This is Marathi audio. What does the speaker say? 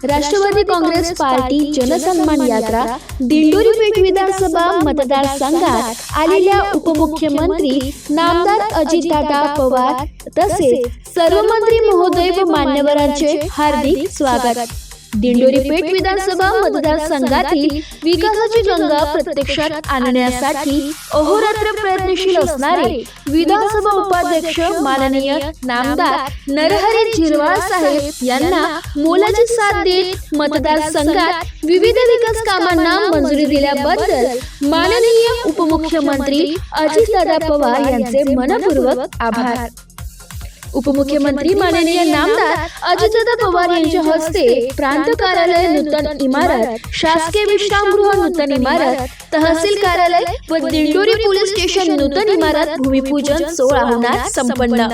राष्ट्रवादी काँग्रेस पार्टी जनसन्मान यात्रा दिंडोरी पेठ विधानसभा मतदारसंघात आलेल्या उपमुख्यमंत्री नामदार अजितदादा पवार तसेच सर्व मंत्री महोदय व मान्यवरांचे हार्दिक स्वागत। दिंडोरी पेठ विधानसभा मतदारसंघातील विकासाची गंगा प्रत्यक्षात आणण्यासाठी अहोरात्र प्रयत्नशील असणारे विधानसभा उपाध्यक्ष माननीय नामदार नरहरी झिरवाळ साहेब यांना मोलाची साथ देत मतदारसंघात विविध विकास कामांना मंजुरी दिल्याबद्दल माननीय उपमुख्यमंत्री अजितदादा पवार यांचे मनपूर्वक आभार। उपमुख्यमंत्री माननीय नामदार अजितदादा पवार यांच्या हस्ते प्रांत कार्यालय नूतन इमारत, शासकीय विश्रामगृह नूतन इमारत, तहसील कार्यालय व दिंडोरी पोलीस स्टेशन नूतन इमारत भूमिपूजन सोहळा होणार संपन्न।